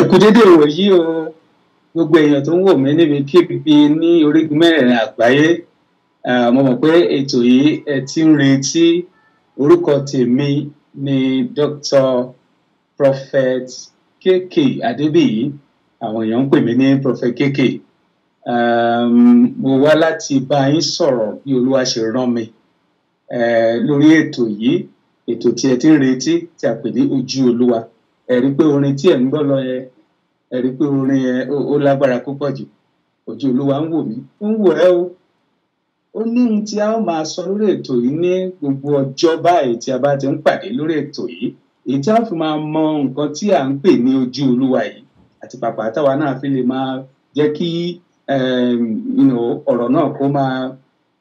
kú dédé ìwòyí o gbogbo èèyàn tó ń wò mí níbi kíbi ní orígun mẹ́rẹ̀ẹ̀rin àgbáyé mo mọ̀ pé ètò yìí ẹ ti ń retí. Orúkọ tèmi ni Dr. Prophet KK Adébíyì, àwọn èèyàn ń pè mí ní Prophet KK. Mo wá láti bá yín sọ̀rọ̀ bí Olúwa ṣe rán mi lórí ètò yìí, ètò tí ẹ ti ń retí tí a pè ní Ojú Olúwa. Ẹ rí pé orin tí ẹ ń gbọ́ lọ yẹn, ẹ rí pé orin yẹn ó lágbára púpọ̀ jù. Ojú Olúwa ń wò mí, ó ń wò ẹ́ o. Ó ní ohun tí a ó máa sọ lórí ètò yìí ní gbogbo ọjọ́ báyìí tí a bá ti ń pàdé lórí ètò yìí, èyí tí a fi máa mọ nǹkan tí à ń pè ní ojú Olúwa yìí, àti pàápàá táwa náà fi lè máa jẹ́ kí ọ̀rọ̀ náà kó máa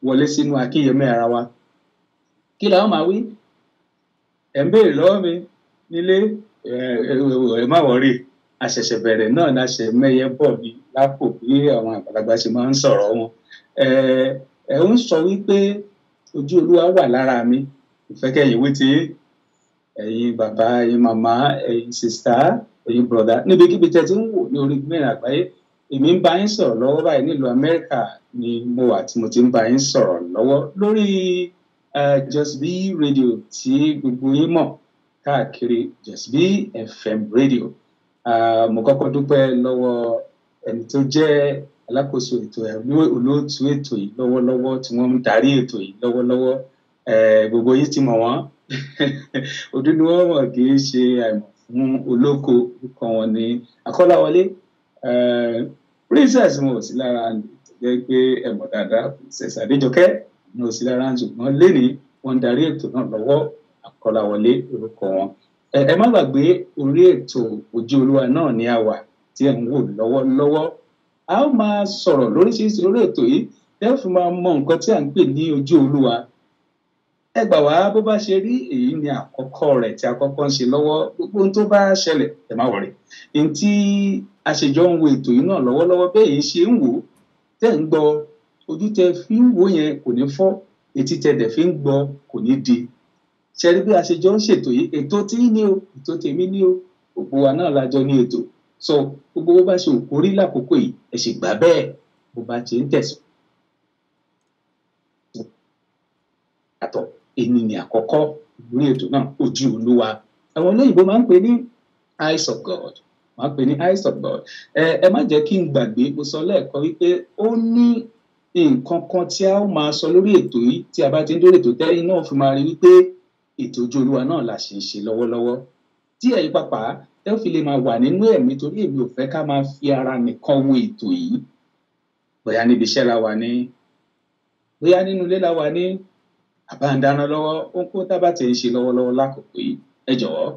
wọlé sínú akínyẹmí ara wa. Kí la ó máa wí? Ẹ ń béèrè lọ́wọ́ mi nílé, ẹ má wọrí, àṣẹ̀ṣẹ̀ bẹ̀rẹ̀ náà la ṣe mẹ́yẹ bọ̀ ní lápò bí àwọn àgbàlagbà ṣe máa ń sọ̀rọ̀ wọn. Ẹ ń sọ wípé ojú Olúwa wà lára mi. Ìfẹ́ kẹ́yìn wí tí ẹ̀yin bàbá, ẹ̀yin màmá, ẹ̀yin sìstá, ẹ̀yin bọ̀dá, níbikíbi tẹ́ ti ń wò ní orí mẹ́rin àgbáyé. Èmi ń bá yín sọ̀rọ̀ lọ́wọ́ báyìí nílùú Amẹ́ríkà ni mo wà tí mo ti ń bá yín sọ̀rọ̀ lọ́wọ́ lórí Just Be Radio tí gbogbo yín mọ̀ káàkiri, Just Be FM Radio. Mo kọ́kọ́ dúpẹ́ lọ́wọ́ ẹni tó jẹ́ alákòóso ètò olóòtú ètò yìí lọ́wọ́lọ́wọ́ tí wọ́n ń darí ètò yìí lọ́wọ́lọ́wọ́. Gbogbo yín ti mọ̀ wọ́n. Ojú ni wọ́n mọ̀ kì í ṣe àìmọ̀ fún olóko. Orúkọ wọn ni Akọ́láwọlé. Princess wọn ò sí lára jẹ́ pé ẹ mọ̀ dáadáa, Princess Adéjọkẹ́ wọn ò sí lára, ṣùgbọ́n lénìí wọ́n ń darí ètò náà lọ́wọ́. Akọ́láwọlé orúkọ wọn. Ẹ má gbàgbé orí ètò Ojú Olúwa náà ni a wà tí ẹ ń wò lọ́wọ́lọ́wọ́. A ó máa sọ̀rọ̀ lóríṣiríṣi lórí ètò yìí tẹ́ fi máa mọ nǹkan tí à ń pè ní Ojú Olúwa. Ẹ gbà wá bó bá ṣe rí, èyí ni àkọ́kọ́ rẹ̀ tí a kọ́kọ́ ń ṣe lọ́wọ́. Gbogbo ohun tó bá ṣẹlẹ̀ ẹ má wọrí. Ohun tí a ṣe jọ ń wo ètò yìí náà lọ́wọ́lọ́wọ́ bẹ́ẹ̀ yìí ṣe ń wò ó, tẹ́ ń gbọ́, ojú tẹ́ fi ń wò yẹn kò ní fọ́, etí tẹ́ dẹ̀ fi ń gbọ́ kò ní di. Ṣé rí bí a ṣe jọ ń ṣètò yìí? Ètò tí ní o, ètò tèmi ní o, gbogbo wa náà la jọ ní ètò. So gbogbo bó bá ṣe òkú rí lákòókò yìí, ẹ ṣe gbà bẹ́ẹ̀ bó bá ṣe ń tẹ̀sán. Àtọ̀ èyí ni àkọ́kọ́ lórí ètò náà, Ojú Olúwa. Àwọn olóyìnbó máa ń pè ní Eyes of God. Máa ń pè ní Eyes of God. Ẹ má jẹ́ kí n gbàgbé, mo sọ lẹ́ẹ̀kan wípé ó ní nǹkan kan tí a ó máa sọ lórí ètò yìí tí a bá ti ń dórí ètò tẹ́lẹ̀ náà fi máa rí wípé ètò Ojú Olúwa náà la ṣe ń ṣe lọ́wọ́lọ́wọ́. Tí ẹ̀yin pàpà ẹ ó fi lè máa wà nínú ẹ̀mí, torí èmi ò fẹ́ ká máa fi ara nìkan wo ètò yìí. Bóyá níbi iṣẹ́ la wà ní, bóyá nínú ilé la wà ní, àbá ń dáná lọ́wọ́, ohunkóhun tá bá ti ń ṣe lọ́wọ́lọ́wọ́ lákòókò yìí, ẹ jọ̀wọ́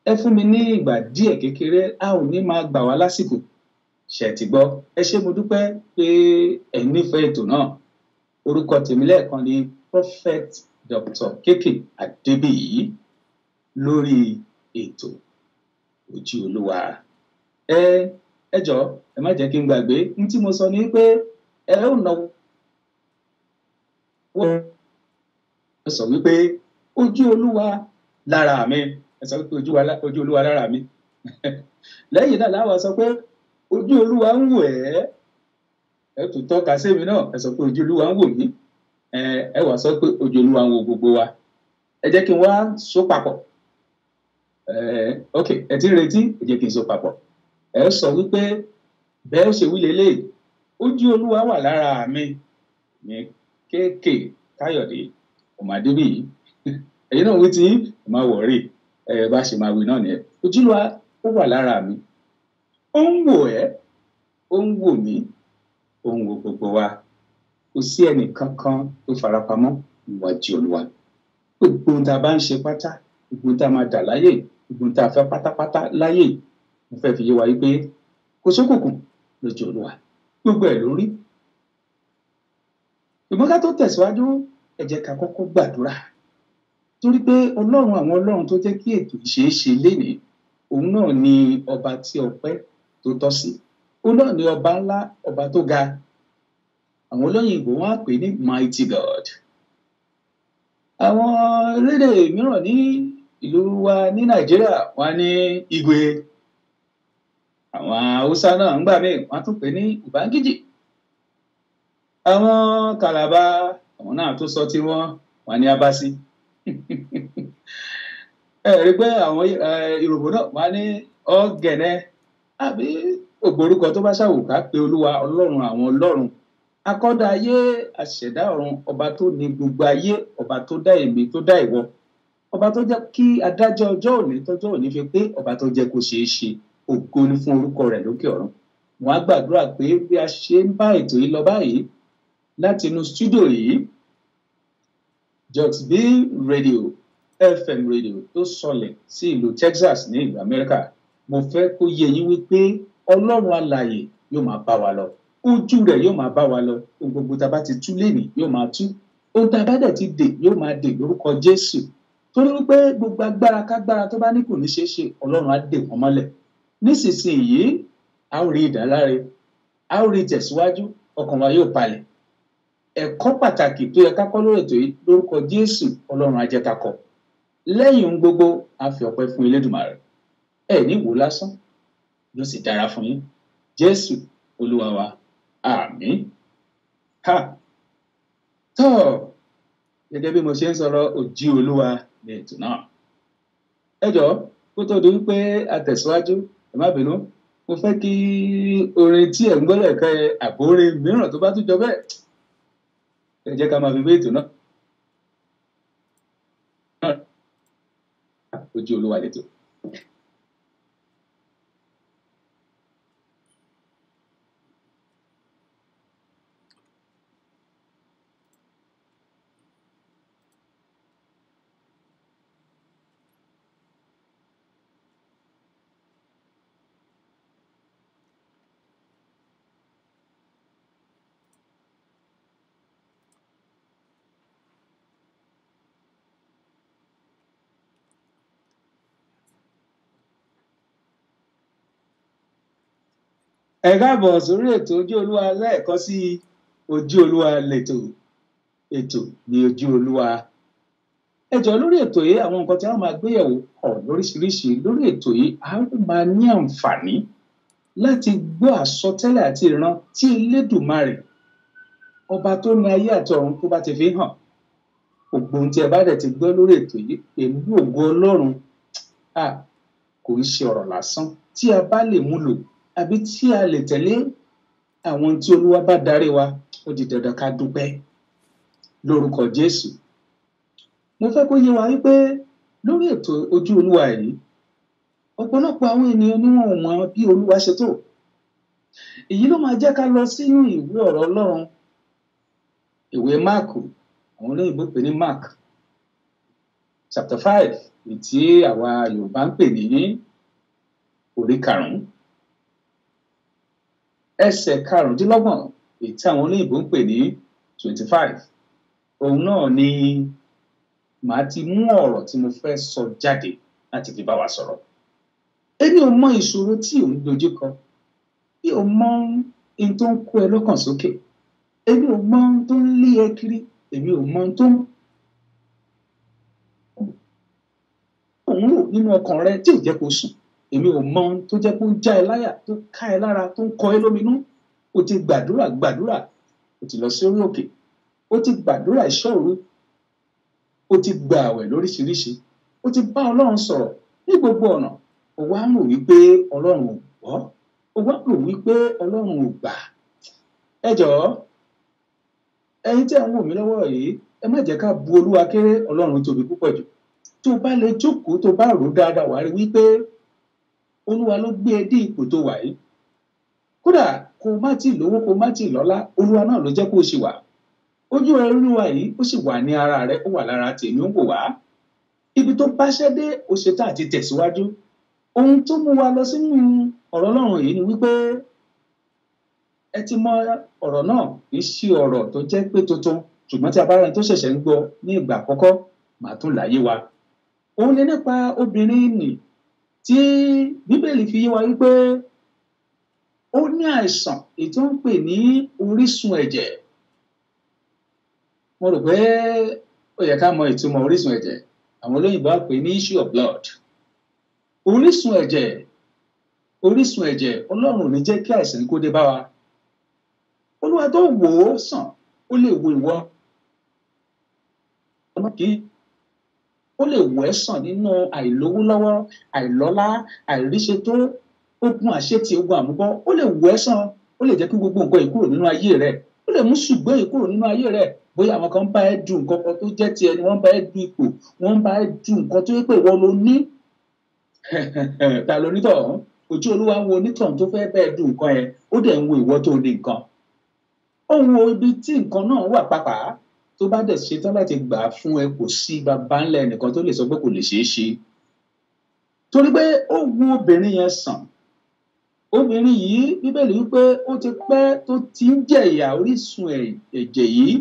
ẹ fún mi ní ìgbà díẹ̀ kékeré, a ò ní máa gbà wá lásìkò. Ṣé ti gbọ́? Ẹ ṣé mo dúpẹ́ pé ẹ nífẹ̀ẹ́ ètò náà. Orúkọ tèmi lẹ́ẹ̀kan ni Prophet Dr. Kéké Adébíyì lórí ètò Ojú Olúwa. Ẹ jọ̀ọ́ ẹ má jẹ́ kí n gbàgbé ní tí mo sọ ní pé ẹ ó náwó. Ẹ sọ wípé ojú Olúwa lára mi. Ẹ sọ wípé ojú Olúwa lára mi. Lẹ́yìn náà láwa sọ pé ojú Olúwa ń wò ẹ́. Ẹ tún tọ́ka sí mi náà, ẹ sọ pé ojú Olúwa ń wò mí. Ẹ wá sọ pé ojú Olúwa ń wo gbogbo wa. Ẹ jẹ́ kí n wá so papọ̀. Ok, ẹ ti ń retí, ẹ jẹ́ kí n so papọ̀. Ẹ sọ wípé bẹ́ẹ̀ ó ṣe wí lélẹ̀, ojú Olúwa wà lára mi. Ní Kéké Káyọ̀dé ọmọ Adébíyì. Ẹ̀yin náà wí tí ẹ má wọ̀rí, bá ṣe máa wí náà nìyẹn. Ojú Olúwa ó wà lára mi. Ó ń wò ẹ́, ó ń wò mí, ó ń wo gbogbo wa. Kò sí ẹnì kankan tó farapamọ́ níwájú Olúwa. Gbogbo ohun tá a bá ń ṣe pátá, gbogbo ohun tá a máa dà láyé, gbogbo ohun tá a fẹ́ pátápátá láyé, mo fẹ́ fi yé wa wípé kò sókùnkùn lójú Olúwa. Gbogbo ẹ̀ ló rí. Ṣùgbọ́n ká tó tẹ̀síwájú, ẹ jẹ́ ká kọ́kọ́ gbàdúrà. Torí pé Ọlọ́run àwọn Ọlọ́run tó jẹ́ kí ètò yìí ṣeé ṣe lénìí, òun náà ni ọba tí ọpẹ́ tó tọ́ sí. Òun náà ni ọba ńlá, ọba tó ga. Àwọn olóyìnbó wọ́n á pè ní Mighty God. Àwọn elédè mìíràn ní ìlú wa ní Nàìjíríà wọ́n á ní Igwe. Àwọn Haúsá náà ń gbà míì wọ́n á tún pè ní Ubangiji. Àwọn Kàlàbá àwọn náà tó sọ tí wọ́n á ní Abasi. Ẹ rí pé àwọn Yorùbá náà wọ́n á ní Ọ̀gẹ̀nẹ̀, àbí ògbórúkọ tó bá ṣàwò ká pé Olúwa Ọlọ́run àwọn Ọlọ́run. Akọ́dá ayé, aṣẹ̀dá ọ̀run, ọba tó ní gbogbo ayé, ọba tó dá èmi, tó dá ìwọ, ọba tó jẹ́ kí adájọ́ ọjọ́ òní tọ́jọ́ òní fi pé, ọba tó jẹ́ kó ṣeé ṣe. Ògo ni fún orúkọ rẹ̀ lókè ọ̀run. Wọ́n á gbàdúrà pé bí a ṣe ń bá ètò yìí lọ báyìí láti inú stúdíò yìí, Jux B Radio FM Radio tó sọlẹ̀ sí ìlú Texas ní ìlú Amẹ́ríkà. Mo fẹ́ kó yé yín wípé Ọlọ́run alààyè yóò máa bá wa lọ. Ojú rẹ̀ yóò máa bá wa lọ. Ohun gbogbo tá a bá ti tú lénìí yóò máa tú. Ohun tá a bá dẹ̀ ti dè yóò máa dè lórúkọ Jésù. Torí wípé gbogbo agbára kágbára tó bá ní kò ní ṣeé ṣe, Ọlọ́run á dè wọ́n mọ́lẹ̀. Nísinsìnyí, a ó rí ìdáláre, a ó rí ìtẹ̀síwájú, ọkàn wa yóò balẹ̀. Ẹ̀kọ́ pàtàkì tó yẹ ká kọ́ lórí ètò yìí lórúkọ Jésù, Ọlọ́run á jẹ́ ká kọ́. Lẹ́yìn ohun gbogbo, a fi ọpẹ́ fún Elédùmarè. Ẹ ní wò lásán, yóò sì dára fún yín. Jésù Olúwa wa. Àmín. Gẹ́gẹ́ bí mo ṣe ń sọ̀rọ̀ Ojú Olúwa ní ètò náà. Ẹ jọ̀ọ́ kó tó di wípé a tẹ̀síwájú, ẹ má bínú, mo fẹ́ kí orin tí ẹ̀ ń gbọ́ lẹ́ẹ̀kan àbò orin mìíràn tó bá tún jọ bẹ́ẹ̀, ẹ jẹ́ ká máa fi gbé ètò náà. Ojú Olúwa lètò. Ẹ káàbọ̀ sórí ètò Ojú Olúwa lẹ́ẹ̀kan sí Ojú Olúwa lètò. Ètò ní Ojú Olúwa. Ẹ jọ̀ọ́ lórí ètò yìí àwọn nǹkan tí a máa gbéyẹ̀wò pọ̀ lóríṣiríṣi. Lórí ètò yìí a máa ní àǹfààní láti gbọ́ àsọtẹ́lẹ̀ àti ìran tí Elédùmarè, ọba tó ní ayé àti ọ̀run, tó bá ti fi hàn. Gbogbo ohun tí ẹ bá dẹ̀ ti gbọ́ lórí ètò yìí pẹ̀lú ògo Ọlọ́run, kò ń ṣe ọ̀rọ̀ lásán tí a bá lè múlò àbí tí a lè tẹ̀lé àwọn tí Olúwa bá darí wa, ó di dandan ká dúpẹ́ lórúkọ Jésù. Mo fẹ́ kó yé wa wípé lórí ètò Ojú Olúwa yìí, ọ̀pọ̀lọpọ̀ àwọn ènìyàn ni wọn ò mọ bí Olúwa ṣe tó. Èyí ló máa jẹ́ ká lọ sínú ìwé ọ̀rọ̀ Ọlọ́run, ìwé Máàkù, àwọn olóyìnbó pè ní Mark chapter 5, èyí tí àwa Yorùbá ń pè ní orí 5, ẹsẹ̀ 25, èyí tí àwọn olóyìnbó ń pè ní 25. Òun náà ni màá ti mú ọ̀rọ̀ tí mo fẹ́ sọ jáde láti fi bá wa sọ̀rọ̀. Èmi ò mọ ìṣòro tí ò ń dojú kọ, mi ò mọ ohun tó ń kó ẹ lọ́kàn sókè, èmi ò mọ ohun tó ń lé ẹ kiri, èmi ò mọ ohun tó ń rò nínú ọkàn rẹ tí ò jẹ́ kó sùn, èmi ò mọ ohun tó jẹ́ kó ń já ẹ láyà, tó ká ẹ lára, tó ń kọ ẹ lóminú. O ti gbàdúrà, o ti lọ sí orí òkè, o ti gbàdúrà ìṣọ́ òru, o ti gba àwẹ̀ lóríṣiríṣi, o ti bá Ọlọ́run sọ̀rọ̀ ní gbogbo ọ̀nà, o wá ń rò wípé Ọlọ́run ò gbọ́, o wá ń rò wípé Ọlọ́run ò gbà. Ẹ jọ̀ọ́, ẹ̀yin tí ẹ ń wò mí lọ́wọ́ yìí, ẹ má jẹ́ ká bu Olúwa kéré, Ọlọ́run tóbi púpọ̀ jù. Tó bá lè jókòó, tó bá rò dáadáa, wàá rí wípé Olúwa ló gbé ẹ dé ipò tó wà yìí. Kódà kó má tí ì lówó, kó má tí ì lọ́lá, Olúwa náà ló jẹ́ kó o ṣì wà. Ojú ẹ Olúwa yìí ó sì wà ní ara rẹ, ó wà lára tèmi, ó ń wò wá. Ibi tó báṣẹ́ dé, ó ṣetán àti tẹ̀síwájú. Ohun tó mú wa lọ sínú ọ̀rọ̀ Ọlọ́run yìí ni wípé ẹ ti mọ ọ̀rọ̀ náà, kì í ṣe ọ̀rọ̀ tó jẹ́ pé tuntun, ṣùgbọ́n tí a bá rẹni tó ṣẹ̀ṣẹ̀ ń gbọ́ ní ìgbà àkọ́kọ́, màá tún láyé wa. Òun ni nípa obìnrin nì tí Bíbélì fi yé wa wípé ó ní àìsàn èyí tó ń pè ní orísun ẹ̀jẹ̀. Mo rò pé ó yẹ ká mọ ìtumọ̀ orísun ẹ̀jẹ̀. Àwọn olóyìnbó á pè ní issue of blood. Orísun ẹ̀jẹ̀, Ọlọ́run ò ní jẹ́ kí àìsàn kó dé bá wa. Olúwa tó wò ó sàn, ó lè wo ìwọ. Ó lè wò ẹ́ sàn nínú àìlówó lọ́wọ́, àìlọ́lá, àìríṣetó, ogun àṣetì, ogun àmúbọ́. Ó lè wò ẹ́ sàn, ó lè jẹ́ kí gbogbo nǹkan yìí kúrò nínú ayé rẹ̀. Ó lè mú ṣùgbọ́n yìí kúrò nínú ayé rẹ̀. Bóyá àwọn kan bá ẹ du nǹkan kan tó jẹ́ tiẹ̀ ni, wọ́n bá ẹ du ipò, wọ́n bá ẹ du nǹkan tó yẹ pé ìwọ ló ní. Ta ló ní tọ̀hún? Ojú Olúwa ń wo onítọ̀hún tó fẹ́ bẹ́ẹ̀ du nǹkan yẹn, ó dẹ̀ ń wo ìwọ tó ní nǹkan. Ó ń wo ibi tí nǹkan náà wà pàápàá. Tó bá dẹ̀ ṣetán láti gbà á fún ẹ, kò sí baba ńlá ẹnìkan tó lè sọ pé kò lè ṣeé ṣe. Torí pé ó wo obìnrin yẹn sàn. Obìnrin yìí, Bíbélì wípé ó ti pẹ́ tó ti ń jẹ̀yà orísun ẹ̀jẹ̀ yìí.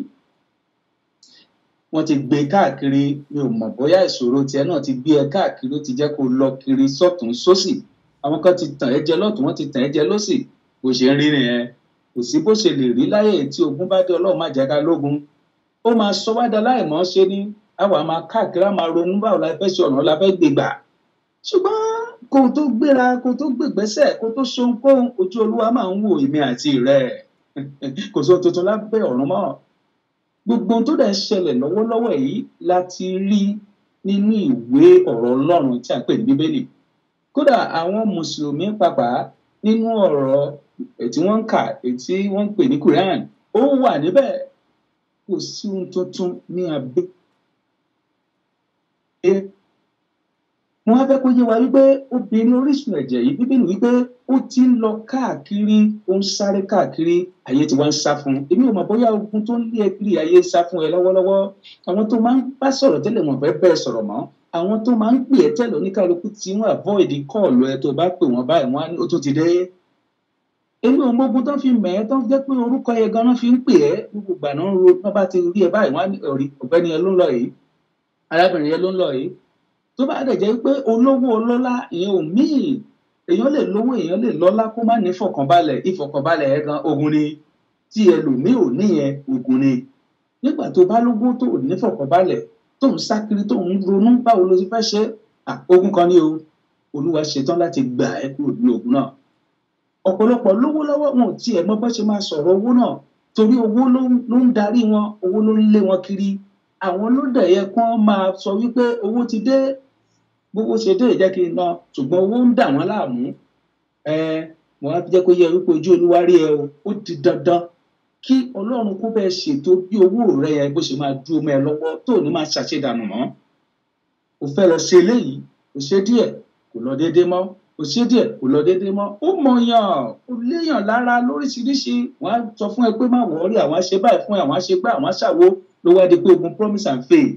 Wọ́n ti gbé káàkiri, mi ò mọ̀ bóyá ìṣòro tiẹ̀ náà ti gbé ẹ káàkiri, ó ti jẹ́ kó lọ kiri sọ́tún sósì. Àwọn kan ti tàn ẹ́ jẹ lọ́tún, wọ́n ti tàn ẹ́ jẹ lósì. Bó ṣe ń rí nìyẹn. Kò sí bó ṣe lè rí láyé tí ogun bá dé, Ọlọ́run má jẹ́ ká lógun. Ó máa sọ wá dá láìmọ̀ ṣe ni, àwa máa káàkiri, a máa ronú báwo la fẹ́ ṣe, ọ̀nà la fẹ́ gbé gbà. Ṣùgbọ́n kó tó gbéra, kó tó gbégbésẹ̀, kó tó ṣe ohunkóhun, ojú Olúwa máa ń wò èmi àti rẹ̀. Kò sóhun tuntun lábẹ́ ọ̀run mọ́. Gbogbo ohun tó dẹ̀ ń ṣẹlẹ̀ lọ́wọ́lọ́wọ́ yìí láti rí nínú ìwé ọ̀rọ̀ Ọlọ́run tí a ń pè ní Bíbélì. Kódà àwọn Mùsùlùmí pàápàá nínú ọ̀rọ̀ tí wọ́n ń kà, tí wọ́n ń pè ní Quran, ó wà níbẹ̀. Kò sí ohun tuntun ní abẹ́. Wọ́n á fẹ́ kó yé wa wípé obìnrin orísun ẹ̀jẹ̀ yìí, Bíbélì wípé ó ti ń lọ káàkiri, ó ń sáré káàkiri, ayé tí wọ́n ń sá fún. Èmi ò mọ̀ bóyá ogun tó ń lé ẹ kiri ayé sá fún ẹ lọ́wọ́lọ́wọ́. Àwọn tó máa ń bá sọ̀rọ̀ tẹ́lẹ̀ wọ́n fẹ́ bẹ́ẹ̀ sọ̀rọ̀ mọ́. Àwọn tó máa ń pè ẹ́ tẹ́lẹ̀ oníkálukú tí wọ́n avoid call ẹ, tó bá pè wọ́n báyìí, wọ́n á ní ó tún ti dé. Èmi ò mọ ogun tó fi mẹ́ ẹ́, tó jẹ́ pé orúkọ yẹn gan-an fi ń pè ẹ́. Gbogbo ìgbà náà ń ro, wọ́n bá ti rí ẹ báyìí, wọ́n á ní ọ̀gbẹ́ni yẹn ló ń lọ yìí, arábìnrin yẹn ló ń lọ yìí. Tó bá dẹ̀ jẹ́ pé olówó ọlọ́lá, ìyẹn ò míì. Èèyàn lè lówó, èèyàn lè lọ́lá kó má ní ìfọ̀kànbalẹ̀. Ìfọ̀kànbalẹ̀ ẹ̀ gan ogun ni. Tí ẹlòmíì ò ní yẹn, ogun ni. Nígbà tó bá lówó tó ò ní ìfọ̀kànbalẹ̀, tó ń sá kiri, tó ń ronú báwo ló ti fẹ́ ṣe, ogun kan ni o. Olúwa ṣetán láti gbà ẹ́ kúrò ní ogun náà. Ọ̀pọ̀lọpọ̀ lówó lọ́wọ́, wọn ò tiẹ̀ mọ bó ṣe máa sọ̀rọ̀ owó náà, torí owó ló ń darí wọn, owó ló ń lé wọn kiri. Àwọn ló dẹ̀ yẹ kí wọ́n máa sọ wípé owó ti dé, gbogbo ṣe dé jẹ́ kí n ná, ṣùgbọ́n owó ń dà wọ́n láàmú. Mo wá jẹ́ kó yẹ wípé ojú Olúwa rí ẹ o. Ó di dandan kí Ọlọ́run kó bẹ́ẹ̀ ṣètò bí owó rẹ yẹn bó ṣe máa dúró mọ́ ẹ lọ́wọ́, tó ní máa ṣàṣedànù mọ́. O fẹ́ lọ ṣe eléyìí, kò ṣe díẹ̀, kò kò lọ déédéé mọ́, kò ṣe díẹ̀ kò lọ déédéé mọ́, ó mọ̀yàn ó léèyàn lára lóríṣiríṣi. Wọ́n á sọ fún ẹ pé má wọrí, àwọn á ṣe báyìí fún ẹ, àwọn á ṣe gbá, àwọn á ṣàwo, ló wá di pé ogun promise and fail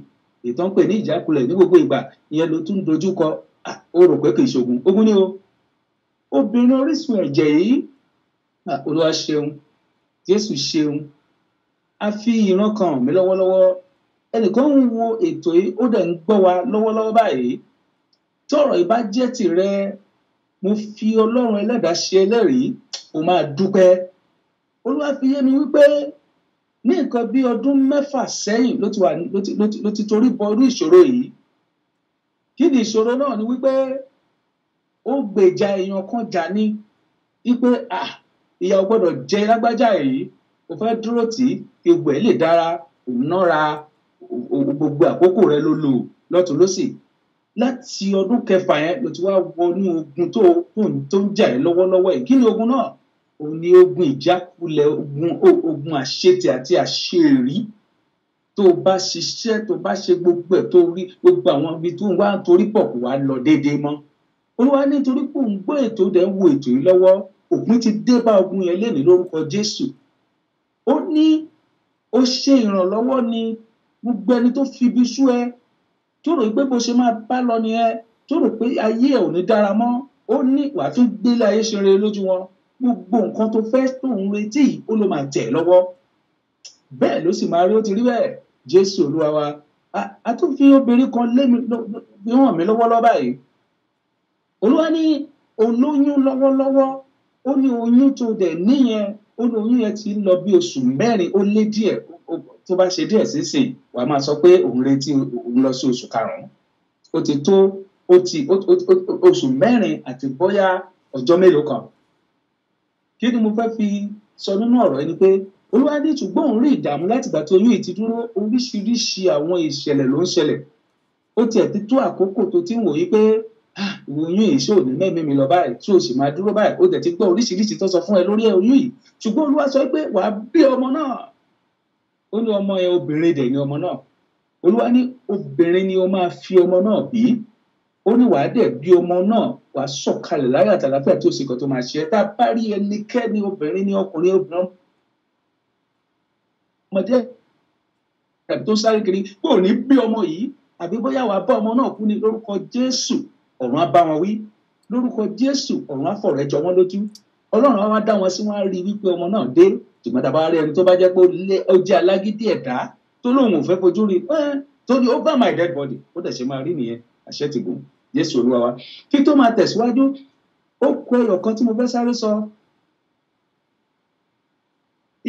ìtàn pè ní ìjákulẹ̀ ní gbogbo ìgbà ìyẹn ló tún dojú kọ. Ó rò pé kì í ṣogun, ogun ni o. Obìnrin orísun ẹ̀jẹ̀ yìí, Olúwa ṣeun, Jésù ṣeun, a fi ìran kan hàn mí lọ́wọ́lọ́wọ́. Ẹnìkan ń wo ètò yìí, ó dẹ̀ ń gbọ́ wa lọ́wọ́lọ́wọ́ báyìí. Tí ọ̀rọ̀ yìí bá jẹ́ tìrẹ, mo fi Ọlọ́run ẹlẹ́dàá ṣe ẹlẹ́rìí, ó máa dúpẹ́. Olúwa fi yé mi wípé ní nǹkan bí ọdún 6 sẹ́yìn ló ti torí bọ irú ìṣòro yìí. Kí ni ìṣòro náà? Ni wípé ó gbèjà èèyàn kan jà ní wípé ìyà ò gbọ́dọ̀ jẹ lágbájá yìí, ó fẹ́ dúró tì í kí gbogbo ẹ̀ lè dára, òun nára gbogbo àkókò rẹ ló lò lọ́tùn lósì. Láti ọdún 6 yẹn ló ti wá wọnú ogun tó ń jà ẹ́ lọ́wọ́lọ́wọ́ yìí. Kí ni ogun náà? Òun ni ogun ìjákulẹ̀, ogun àṣetì àti àṣeèrí. Tó bá ṣiṣẹ́, tó bá ṣe gbogbo ẹ̀, tó rí gbogbo àwọn ibi tó ń wá torí pọ̀ kò wá lọ déédéé mọ́. Olúwa nítorí pé òun gbọ́ ètò dẹ̀ ń wo ètò yìí lọ́wọ́, òpin ti dé bá ogun yẹn lénìí lórúkọ Jésù. Ó ní ó ṣe ìrànlọ́wọ́ ni gbogbo ẹni tó fi ibi sú ẹ, tó rò pé bó ṣe máa bá lọ ni ẹ, tó rò pé ayé ẹ ò ní dára mọ́, ó ní wàá tún gbélé ayé ṣe rere lójú wọn. Gbogbo nǹkan tó fẹ́ tó ń retí ó ló máa tẹ̀ lọ́wọ́. Bẹ́ẹ̀ ló sì máa rí, ó ti rí bẹ́ẹ̀. Jésù Olúwa wa. A tún fi obìnrin kan hàn mí lọ́wọ́lọ́wọ́ báyìí. Olúwa ní olóyún lọ́wọ́lọ́wọ́, ó ní oyún tó dẹ̀ níyẹn, ó ní oyún yẹn ti lọ bí oṣù 4 ó lé díẹ̀. Tó bá ṣe díẹ̀ sísìn, wàá máa sọ pé òun retí òun lọ sí oṣù 5. Ó ti tó oṣù 4 àti bóyá ọjọ́ mélòó kan. Kí ni mo fẹ́ fi sọ nínú ọ̀rọ̀ ẹni pé Olúwa ní ṣùgbọ́n òun rí ìdààmú láti ìgbà tí oyún yìí ti dúró, oríṣiríṣi àwọn ìṣẹ̀lẹ̀ ló ń ṣẹlẹ̀. Ó tiẹ̀ ti tó àkókò tó ti ń wòye pé oyún yìí ṣé ò ní mẹ́mí mi lọ báyìí, tí o sì máa dúró báyìí. Ó dẹ̀ ti gbọ́ oríṣiríṣi tó sọ fún ẹ lórí oyún yìí. Ṣùgbọ́n Olúwa sọ pé wàá bí ọmọ náà. Ó ní ọmọ yẹn obìnrin dẹ̀ ni ọmọ náà. Olúwa ní obìnrin ni o máa fi ọmọ náà bí. Ó ní wàá dẹ̀ bí ọmọ náà, wàá sọ̀kalẹ̀ láyọ̀ àti àlàáfíà tí ó sì kan tó máa ṣe ẹ́. Tá a bá rí ẹnikẹ́ni, obìnrin ni ọkùnrin, obìnrin ọmọdé tàbí tó sáré kiri pé ò ní bí ọmọ yìí, àbí bóyá wàá bá ọmọ náà kú ní lórúkọ Jésù, ọ̀run á bá wọn wí. Lórúkọ Jésù, ọ̀run á fọ̀rọ̀ ẹ jọ wọ́n lójú. Ọlọ́run á wá dá wọn sí, wọ́n á rí wípé ọmọ náà dé. Ṣùgbọ́n tá a bá rí ẹni tó bá jẹ́ pé ó jẹ́ alágídí ẹ̀dá tó lóun ò fẹ́ fojú rí, tó ní over my dead body, ó dẹ̀ ṣe máa rí nìyẹn. Àṣẹ ti gùn. Jésù Olúwa wa. Kí tó máa tẹ̀síwájú, ó kọ ẹyọ kan tí mo fẹ́ sáré sọ.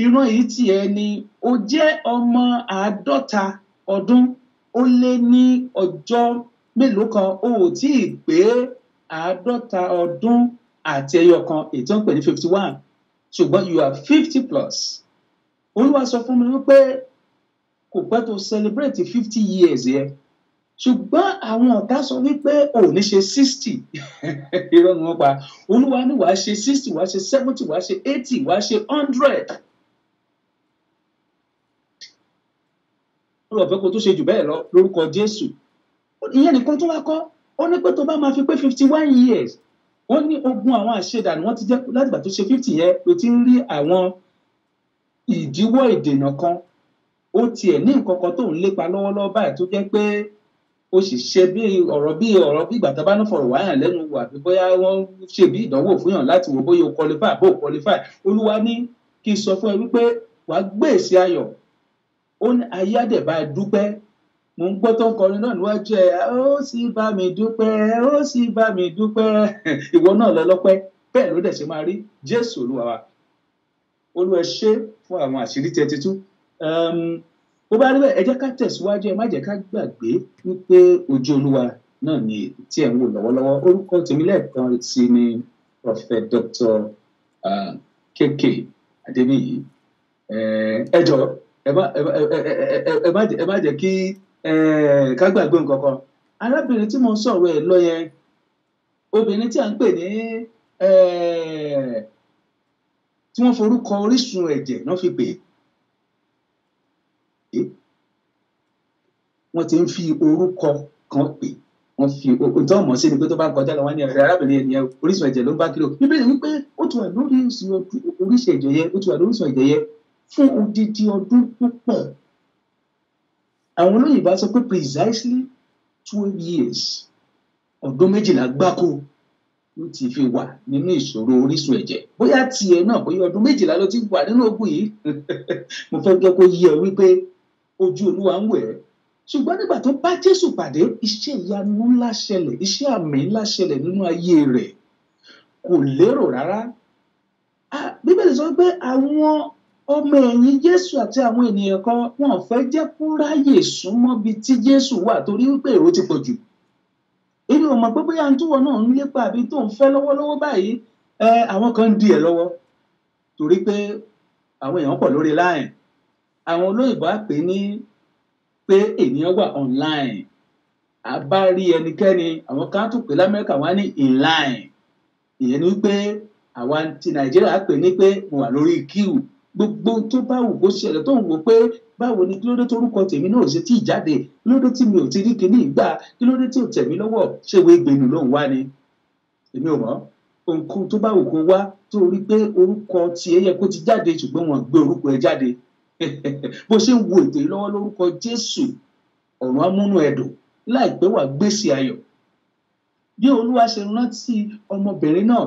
Ìran yìí tiẹ̀ ni ó jẹ́ ọmọ 50 ọdún ó lé ní ọjọ́ mélòó kan, ó ò tí ì pé 50 ọdún àti ẹyọ kan, èyí tó ń pè ní 51. Ṣùgbọ́n you are 50+. Olúwa sọ fún mi wípé kò pẹ́ tó celebrate 50 years yẹn. Ṣùgbọ́n àwọn ọ̀tá sọ wípé ò ní ṣe 60. Irọ́ ni wọ́n pa. Olúwa ní wàá ṣe 60, wàá ṣe 70, wàá ṣe 80, wàá ṣe 100. Olúwa fẹ́ kó tó ṣe jù bẹ́ẹ̀ lọ lórúkọ Jésù. Ìyẹn nìkan tó wá kọ́. Ó ní pé tó bá máa fi pé 51 years. Wọ́n ní ogun àwọn àṣedànù wọ́n ti jẹ́ láti ìgbà tó ṣe 50 yẹn ló ti ń rí àwọn ìdíwọ́ ìdènà kan. Ó tiẹ̀ ní nǹkan kan tó ń lépa lọ́wọ́lọ́wọ́ báyìí tó jẹ́ pé ó sì ṣe bí ìgbà tá a bá ní fọ̀rọ̀ wáyàn lẹ́nu wò, àbí bóyá wọ́n ṣe bí ìdánwò fún yàn láti wò bóyá o qualify bó o qualify. Olúwa ní kí n sọ fún ẹ wípé wàá gbé èsì ayọ̀. Ó ní ayé àdẹ̀bá dúpẹ́. Mo ń gbọ́ tó ń kọrin náà níwájú ẹ, ó sì bá mi dúpẹ́, ó sì bá mi dúpẹ́. Ìwọ náà lọ lọ́pẹ́. Bẹ́ẹ̀ ló dẹ̀ ṣe máa rí. Jésù Olúwa wa. Olúwa ṣe fún àwọn àṣírí tẹ́ ti tú. Bó bá rí bẹ́ẹ̀, ẹ jẹ́ ká tẹ̀síwájú, ẹ má jẹ́ ká gbàgbé wípé ojú Olúwa náà ni tí ẹ̀ ń wò lọ́wọ́lọ́wọ́. Orúkọ tèmi lẹ́ẹ̀kan sí ni Prophet Dr. KK Adébíyì. Ẹ jọ̀ọ́ ẹ má jẹ́ kí ká gbàgbé nǹkan kan. Arábìnrin tí mo ń sọ̀rọ̀ ẹ̀ lọ yẹn, obìnrin tí à ń pè ní tí wọ́n forúkọ orísun ẹ̀jẹ̀ náà fi pè é. Wọ́n ti ń fi orúkọ kan pè, wọ́n fi òótọ́ ọmọ sí ni pé tó bá kọjá lọ wọ́n ní ọ̀rẹ́ arábìnrin ẹni orísun ẹ̀jẹ̀ ló ń bá kí ló bíbélì wípé ó ti wà lórí orísun ẹ̀jẹ̀ yẹn ó ti wà lórí orísun ẹ̀jẹ̀ yẹn fún odidi ọdún púpọ̀. Àwọn olóyìnbó sọ pé precisely 12 years, ọdún 12 gbáko ló ti fi wà nínú ìṣòro orísun ẹ̀jẹ̀. Bóyá tiẹ̀ náà bóyá ọdún 12 ló ti wà nínú ogun yìí mo fẹ́ jẹ́ kó yé ẹ wípé ojú Olúwa ń wẹ̀ ẹ́. Ṣùgbọ́n nígbà tó bá Jésù pàdé, iṣẹ́ ìyanu ńlá ṣẹlẹ̀, iṣẹ́ àmì ńlá ṣẹlẹ̀ nínú ayé rẹ̀. Kò lérò rárá. Bíbélì sọ pé àwọn ọmọ ẹ̀yìn Jésù àti àwọn ènìyàn kan wọn ò fẹ́ jẹ́ kó ráyè súnmọ́ bí tí Jésù wà torí wípé èrò ti pọ̀ jù. Èmi ò mọ̀ pé bóyá ń túwọ̀ náà ń lépa àbí tó ń fẹ́ lọ́wọ́lọ́wọ́ báyìí àwọn kan ń di ẹ̀ lọ́wọ́ torí pé àwọn èèyàn pọ̀ lórí line. Àwọn olóyìnbó á pè ní pé ènìyàn wà online. A bá rí ẹnikẹ́ni àwọn kan tún pè l'Amẹ́ríkà wọ́n á ní inline. Ìyẹn ni wípé àwa ti Nàìjíríà á pè ní pé mo wà lórí queue. Gbogbo tó bá wù kó ṣẹlẹ̀ tó ń wò pé báwo ni kí ló dé torúkọ tèmi náà ṣe tí ì jáde, kí ló dé tí mi ò ti rí kinní ìgbà, kí ló dé tí ò tẹ̀ mí lọ́wọ́, ṣé ìwé ìgbénu ló ń wá ni? Èmi ò mọ̀. Ohunkóhun tó bá wù kó wá tó rí pé orúkọ tiẹ̀ yẹ kó ti jáde ṣùgbọ́n wọn gbé orúkọ ẹ jáde. Bó ṣe ń wo ètò yìí lọ́wọ́ lórúkọ Jésù, ọ̀run á múnú ẹ dùn, láìpẹ́ wà gbèsè ayọ̀. Bí Olúwa ṣe rántí ọmọbìnrin náà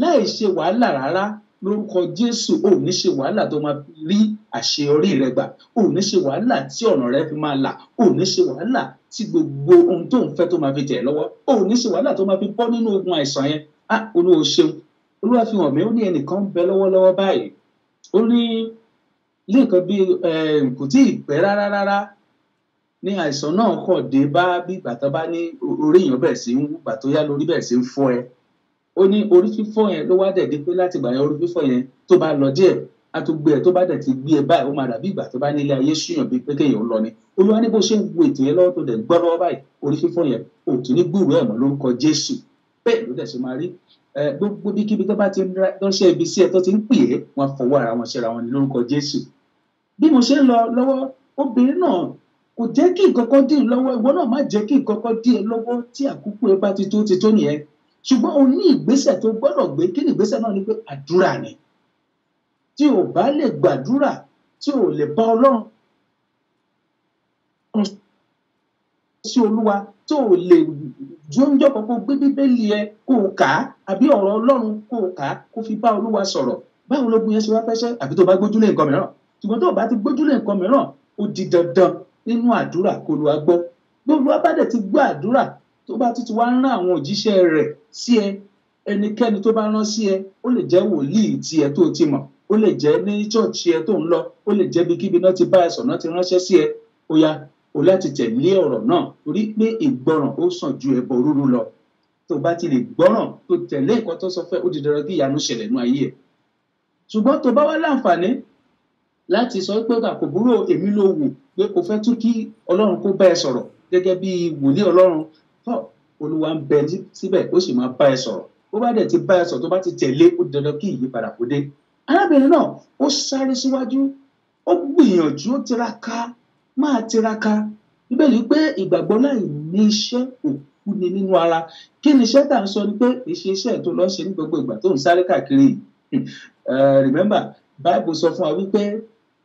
láì ṣe wàhálà rárá lórúkọ Jésù, ò ní ṣe wàhálà tó máa rí àṣeyọrí rẹ gbà, ò ní ṣe wàhálà tí ọ̀nà rẹ fi máa là, ò ní ṣe wàhálà tí gbogbo ohun tó ń fẹ́ tó máa fi tẹ̀ lọ́wọ́, ò ní ṣe wàhálà tó máa fi bọ́ nínú ogun àìsàn yẹn. Olúwa ṣeun. Olúwa fi hàn mí, ó ní ẹnìkan ń bẹ lọ́wọ́lọ́wọ́ báyìí. Ó ní lẹ́ẹ̀kan bí kò tí ì pẹ́ rárá ní àìsàn náà kọ̀ dé bá bí ìgbà tó bá ní orí èèyàn bẹ̀rẹ̀ sí ń wú, ìgbà tó yá lórí bẹ̀rẹ̀ sí ń fọ́ ẹ. Ó ní orí fífọ́ yẹn ló wá dẹ̀ dé pé láti ìgbà yẹn orí fífọ́ yẹn tó bá lọ díẹ̀ á tó gbé ẹ, tó bá dẹ̀ ti gbé ẹ báyìí ó máa dàbí ìgbà tó bá nílé ayé ṣúyàn bíi pé kéèyàn lọ ni. Olúwa ní bó ṣe ń wo ètò yẹn lọ́wọ́ tó dẹ̀ gbọ́ lọ́wọ́ báyìí orí fífọ́ yẹn ò tún ní gbúròó ẹ̀ mọ́ lórúkọ Jésù. Bẹ́ẹ̀ ló dẹ̀ ṣe máa rí. Gbogbo bíkíbi tó bá ti ń ránṣẹ́ ibi sí ẹ tó ti ń pè é wọn fọwọ́ ara wọn ṣera wọn ní lórúkọ Jésù. Bí mo ṣe ń lọ lọ́wọ́ obìnrin náà kò jẹ́ kí nǹkan kan dì í lọ́wọ́, ìwọ náà má jẹ́ kí nǹkan kan dì ẹ́ lọ́wọ́ tí àkókò ẹ bá ti tó nìyẹn. Ṣùgbọ́n o ní ìgbésẹ̀ tó gbọ́dọ̀ gbé. Kí ni ìgbésẹ̀ náà? Ni pé àdúrà ni. Tí o bá lè gbàdúrà, tí o lè bá Ọlọ́run sí Olúwa, tí o lè jóúnjọ́ kan kó gbé Bíbélì ẹ kó o kà á àbí ọ̀rọ̀ Ọlọ́run kó o kà á kó fi bá Olúwa sọ̀rọ̀, báwo lógun yẹn ṣe wá fẹ́ṣẹ́? Àbí tó bá gbójúlé nǹkan mìíràn. Ṣùgbọ́n tó o bá ti gbójúlé nǹkan mìíràn, ó di dandan nínú àdúrà kó Olúwa gbọ́. Bí Olúwa bá dẹ̀ ti gbọ́ àdúrà, tó bá tún ti wá rán àwọn òjíṣẹ́ rẹ̀ sí ẹ, ẹnikẹ́ni tó bá rán sí ẹ, ó lè jẹ́ wòlíì tiẹ̀ tó ti mọ̀, ó lè jẹ́ ní ṣọ́ọ̀ṣì ẹ tó ń lọ, ó lè jẹ́ ibikíbi náà ti bá ẹ sọ̀rọ̀ náà ti ránṣẹ́ sí ẹ. Ó yá o láti tẹ̀lé ọ̀rọ̀ náà torí pé ìgbọràn ó sàn ju ẹbọ rúrú lọ. Tó bá ti lè gbọ́ràn tó tẹ̀lé nǹkan tó sọ fẹ́, ó di dandan kí ìyanu ṣẹlẹ̀ nínú ayé ẹ̀. Ṣùgbọ́n tó bá wá láǹfààní láti sọ pé kò burú èmi ló wù pé o fẹ́ tún kí Ọlọ́run kó bá ẹ sọ̀rọ̀ gẹ́gẹ́ bí wòlíì Ọlọ́run, tó Olúwa ń bẹ síbẹ̀ ó sì máa bá ẹ sọ̀rọ̀. Ó bá dẹ̀ ti bá ẹ sọ̀rọ̀ tó bá ti tẹ̀lé, ó di dandan kí ìyípadà kó dé. Arábìnrin náà ó sáré síwájú, ó gbìyànjú, ó tiraka, máa tiraka. Bíbélì pé ìgbàgbọ́ láì ní iṣẹ́ òkú ni nínú ara. Kí ni iṣẹ́ tá à ń sọ? Ni pé iṣẹ́ tó lọ ṣe ní gbogbo ìgbà tó ń sáré káàkiri. Remember, Bible sọ fún wa wípé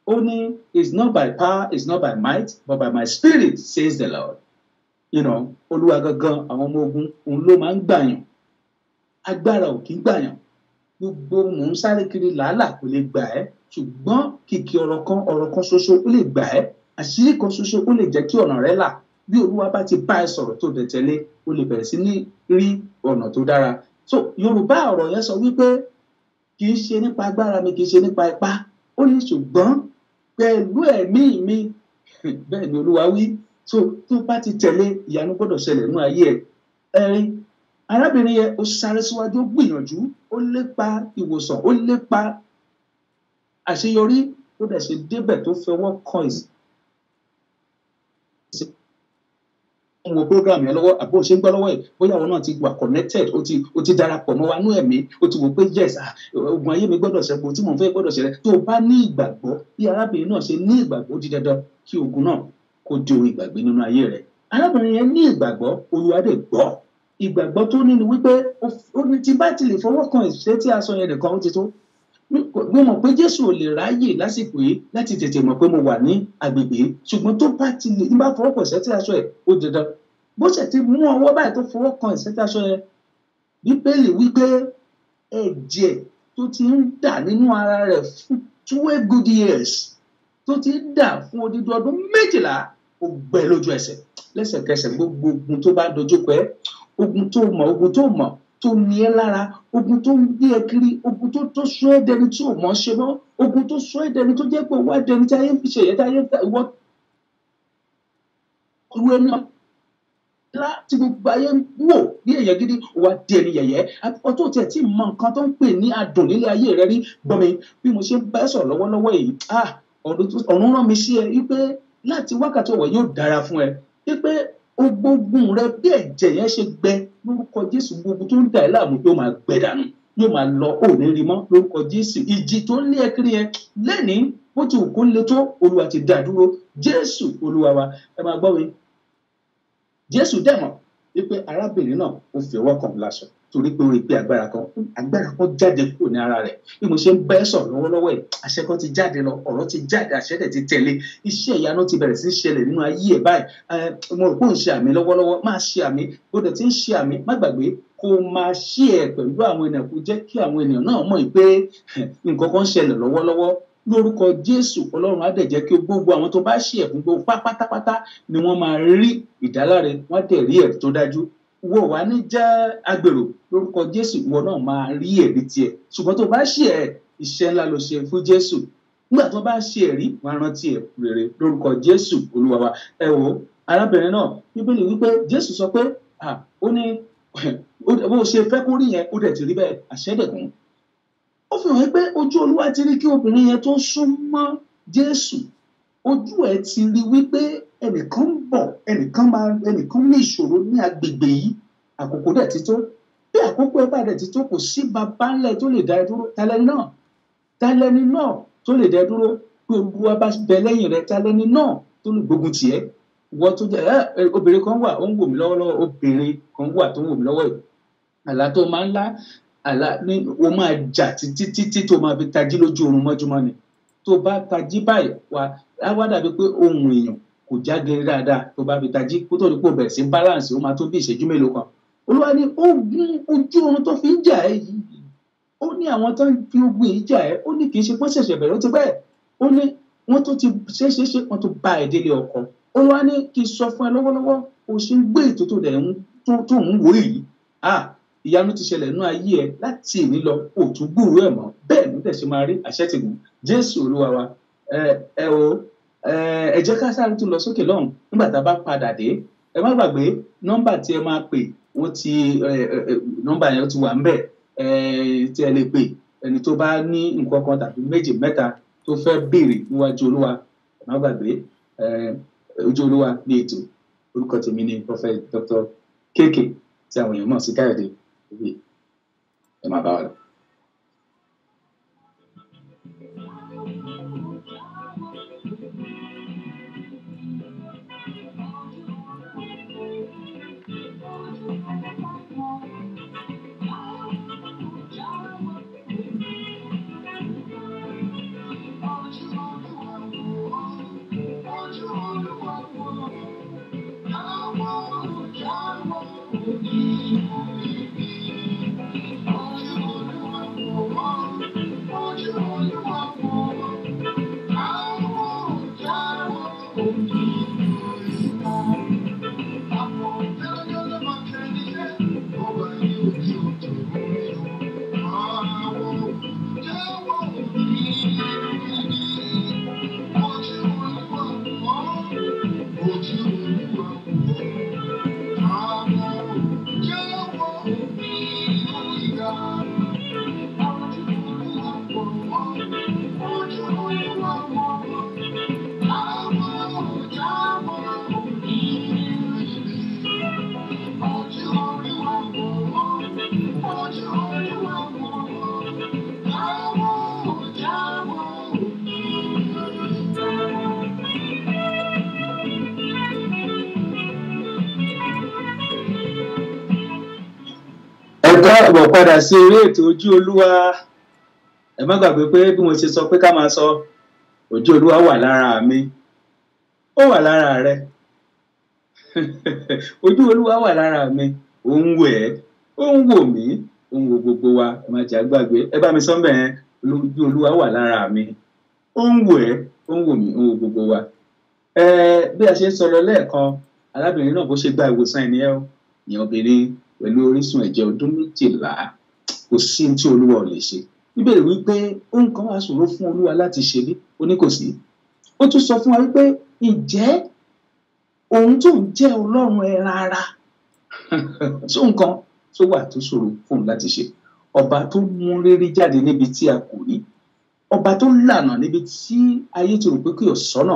ó ní it's not by power, it's not by might, but by my spirit, says the Lord. Olúwa gangan àwọn ọmọ ogun òun ló máa ń gbàyàn. Agbára ò kì í gbàyàn. Gbogbo mò ń sáré kiri làálàá kò lè gbà ẹ́, ṣùgbọ́n kìkì ọ̀rọ̀ kan ṣoṣo ó lè gbà ẹ́. Àṣírí kan ṣoṣo ó lè jẹ́ kí ọ̀nà rẹ là. Bí Olúwa bá ti bá ẹ sọ̀rọ̀ tó dẹ̀ tẹ̀lé, ó lè bẹ̀rẹ̀ sí ní rí ọ̀nà tó dára. So Yorùbá ọ̀rọ̀ yẹn sọ wípé kì í ṣe nípa agbára mi, kì í ṣe nípa ipá. Ó ní ṣùgbọ́n pẹ̀lú ẹ̀mí mi. Bẹ́ẹ̀ ni Olúwa wí. So tó bá ti tẹ̀lé, ìyanu gbọ́dọ̀ ṣẹlẹ̀ nínú ayé ẹ̀. Ẹ̀rín arábìnrin yẹn ó sáré síwájú, ó gbìyànjú, ó lépa ìwòsàn, ó lépa àṣeyọrí, ó dẹ̀ ṣe débẹ̀ tó fọwọ́ kan wo program yẹn lọ́wọ́ àbó ṣe ń gbọ́ lọ́wọ́ ẹ̀, bóyá àwọn náà ti wà connected, ó ti darapọ̀ mọ́ wa nú ẹ̀mí, ó ti wò pé yes, ogun ayé mi gbọ́dọ̀ ṣẹ́gun, tí mò ń fẹ́ gbọ́dọ̀ ṣẹlẹ̀. Tó o bá ní ìgbàgbọ́ bí arábìnrin náà ṣe ní ìgbàgbọ́, di dandan kí ogun náà kó di ohun ìgbàgbé nínú ayé rẹ̀. arábìnrin yẹn ní ìgbàgbọ́, Olúwa dẹ̀ gbọ́. Ìgbàgbọ́ tó ní ni wípé ó ní tí bá ti lè fọwọ́ kan ìṣẹ́ aṣọ yẹn nìkan ó ti tó. Mo mọ̀ pé Jésù ò lè ráyè lásìkò yìí láti tètè mọ̀ pé mo wà ní agbègbè yìí, ṣùgbọ́n tó bá ti lè bá fọwọ́ kan ìṣẹ́ aṣọ ẹ̀ ó dandan. Bó ṣe ti mú ọwọ́ báyìí tó fọwọ́ kan ìṣẹ́ aṣọ yẹn, Bíbélì wípé ẹ̀jẹ̀ tó ti ń dà nínú ara rẹ̀ fún 12 good years, tó ti ń dà fún odidi ọdún 12, ó gbẹ lójú ẹsẹ̀. Lẹ́sẹ̀kẹsẹ̀ gbogbo ogun tó bá dojúkọ ẹ́, ogun tó mọ̀ tó ní ẹ́ lára, ogun tó ń gbé ẹ kiri, ogun tó sọ ẹ́ dẹni tí ò mọ̀ ṣe mọ́, ogun tó sọ ẹ́ dẹni tó jẹ́ pé wá dẹni tí ayé fi ṣe ẹ̀yẹ tí ayé ìwọ ìwé náà láti gbogbo ayé ń wò bí èèyàn gidi, wá di ẹni yẹ̀yẹ́. Ọtọ́ tiẹ̀ tí mọ nǹkan tó ń pè ní adùn nílé ayé rẹ rí. Gbọ́ mi bí mo ṣe ń bá ẹ sọ̀rọ̀ lọ́wọ́lọ́wọ́ yìí, ọ̀run rán mi sí ẹ wípé láti wákàtí ọ̀wọ̀ yóò dára fún ẹ, wípé ogbógun rẹ bí ẹ̀jẹ̀ yẹn ṣe gbẹ lórúkọ Jésù, gbogbo tó ń dà ẹ́ láàmú yóò máa gbẹ dànù, yóò máa lọ, ò ní rí mọ́ lórúkọ Jésù. Ìjì tó ń lé ẹ kiri yẹn lẹ́nìí bó ti wù kó le tó, Olúwa ti dá dúró. Jésù Olúwa wa. Ẹ máa gbọ́ mi. Jésù dẹ̀ mọ̀ wípé arábìnrin náà ó fi ọwọ́ kan láṣọ torí pé ó rí pé agbára kan jáde kúrò ní ara rẹ̀. Bí mo ṣe ń bá ẹ sọ̀rọ̀ lọ́wọ́lọ́wọ́ ẹ̀, àṣẹ kan ti jáde lọ, ọ̀rọ̀ ti jáde, àṣẹ dẹ̀ ti tẹ̀lé. Iṣẹ́ ìyanu ti bẹ̀rẹ̀ sí í ṣẹlẹ̀ nínú ayé ẹ̀ báyìí. Mo rò pé ò ń ṣe àmì lọ́wọ́lọ́wọ́, máa ṣe àmì. Bó dẹ̀ ti ń ṣe àmì, má gbàgbé kó máa ṣí ẹ̀ pẹ̀lú àwọn ènìyàn, kó jẹ́ kí àwọn ènìyàn náà mọ̀ pé nǹkan kan ń ṣẹlẹ̀ lọ́wọ́lọ́wọ́. Lórúkọ Jésù, Ọlọ́run á dẹ̀ jẹ́ kí gbogbo àwọn tó bá ṣe ẹ̀fún gbogbo pátápátá ni wọ́n máa rí ìdáláre, wọ́n dẹ̀ rí ẹ̀rí tó dájú. Wo wá ní jẹ́ agbèrò, lórúkọ Jésù ìwọ náà máa rí ẹ̀rí tiẹ̀. Ṣùgbọ́n tó bá ṣe iṣẹ́ ńlá ló ṣe fún Jésù. Nígbà tó bá ṣe ẹ̀rí, wọ́n á rántí ẹ̀ rere lórúkọ Jésù Olúwa wa. Ẹ wo arábìnrin náà, Bíbélì wípé Jésù sọ pé ó ní bó ṣe fẹ́ kó rí yẹn, ó dẹ̀ ti rí bẹ́ẹ̀, àṣẹ dẹ̀ kún. Ó fi hàn pé ojú Olúwa ti rí kí obìnrin yẹn tó súnmọ́ Jésù, ojú ẹ̀ ti rí wípé ẹnìkan ń bọ̀, ẹnìkan ní ìṣòro ní agbègbè yìí, àkókò dẹ̀ ti tó. Bí àkókò ẹ̀ bá dẹ̀ ti tó, kò sí baba ńlẹ̀ tó lè dá ẹ dúró. Talẹ́ni náà tó lè dá ẹ dúró. Bí Olúwa bá bẹ lẹ́yìn rẹ̀, talẹ́ni náà tó lè gbógun tì ẹ́. Ìwọ tó jẹ́ obìnrin kan wà, ó ń wò mí lọ́wọ́lọ́wọ́, obìnrin kan wà tó ń wò mí lọ́wọ́ yìí. Àlá tó máa ń lá, o máa jà títí tó máa fi tají lójú oorun mọ́júmọ́ ni. Tó bá tají báyìí á wá dàbí pé ohun èèyàn kò jágere dáadáa. Tó bá fi tají kó tó ní pò bẹ̀rẹ̀ sí balance, ó máa tó bí ìṣẹ́jú mélòó kan. Olúwa ní ogun ojú oorun tó fi ń jà ẹ́ yìí, ó ní àwọn tó ń fi ogun yìí jà ẹ́, ó ní kì í ṣe pọ́n ṣẹ̀ṣẹ̀ bẹ̀rẹ̀ ó ti bẹ́ẹ̀. Ó ní wọ́n tó ti ṣe wọ́n tó bá ẹ̀ délé ọkọ. Olúwa ní kí n sọ fún ẹ lọ́wọ́lọ́wọ́, o ṣe ń gbé ètò tó ń wò yìí. Ìyanu ti ṣẹlẹ̀ nínú ayé ẹ láti ìní lọ, ò tún gbúròó ẹ̀ mọ́. Bẹ́ẹ̀ ló dẹ̀ ṣe máa rí, àṣẹ ti gùn. Jésù Olúwa wa. Ẹ jẹ́ ká sáré tún lọ sókè lọ́hùn. Nígbà tá a bá padà dé, ẹ má gbàgbé nọ́mbà tí ẹ máa pè, nọ́mbà yẹn ti wà ńbẹ̀, tí ẹ lè pè ẹni tó bá ní nǹkan kan tàbí méjì mẹ́ta tó fẹ́ béèrè níwájú Olúwa. Ẹ má gbàgbé ojú Olúwa ní ètò. Orúkọ tèmi ni Prophet Dr. KK tí àwọn èèyàn mọ̀ sí Káyọ̀dé. Ẹ má bá wa lọ. káàbọ̀ padà sí eré ètò Ojú Olúwa. Ẹ má gbàgbé pé bí mo ṣe sọ pé ká máa sọ Ojú Olúwa wà lára mi, ó wà lára rẹ. Ojú Olúwa wà lára mi, ó ń wò ẹ́, ó ń wò mí, ó ń wo gbogbo wa. Ẹ má jẹ́ àgbàgbé, ẹ bá mi sọ bẹ́ẹ̀, Ojú Olúwa wà lára mi, ó ń wò ẹ́, ó ń wò mí, ó ń wo gbogbo wa. Bí a ṣe ń sọ lọ lẹ́ẹ̀kan, arábìnrin náà bó ṣe gba ìwòsàn ènìyàn o, ìyẹn obìnrin pẹ̀lú orísun ẹ̀jẹ̀ ọdún 12, kò sí tí Olúwa ò lè ṣe. Bíbélì wípé ohun kan wá ṣòro fún Olúwa láti ṣe bí, ó ní kò sí. Ó tún sọ fún wa wípé ǹjẹ́ òun tó ń jẹ́ Ọlọ́run ẹran ara tó nǹkan tó wà tó ṣòro fún òun láti ṣe. Ọba tó mú rírí jáde níbi tí a kò rí, ọba tó lànà níbi tí ayé ti rò pé kí o sọ́nà,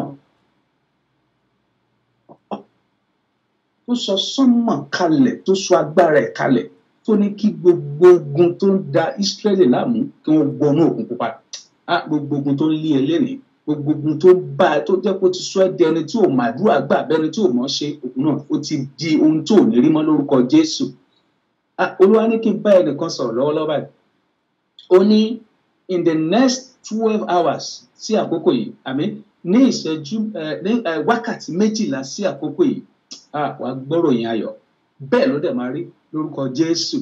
tó sọ sánmọ̀ kalẹ̀, tó sọ agbára ẹ̀ kalẹ̀, tó ní kí gbogbo ogun tó ń da Ísírẹ́lì láàmú kí wọ́n wọnú òkun pupa. Gbogbo ogun tó ń lé ẹ lẹ́nìí, gbogbo ogun tó bá ẹ tó jẹ́ kó ti sọ ẹ́ di ẹni tí ò màdúrà gbà bẹ́ni tí ò mọ̀ ṣe, òkun náà ó ti di ohun tó ò ní rí mọ́ lórúkọ Jésù. Olúwa ní kí n bá ẹnìkan sọ̀rọ̀ lọ́wọ́lọ́wọ́ báyìí. Ó ní in the next 12 hours sí àkókò yìí, ní ìṣẹ́jú ní wákàtí 12 sí àkókò yìí, wàá gbọ́rọ̀ yín ayọ̀. Bẹ́ẹ̀ ló dẹ̀ máa rí lórúkọ Jésù.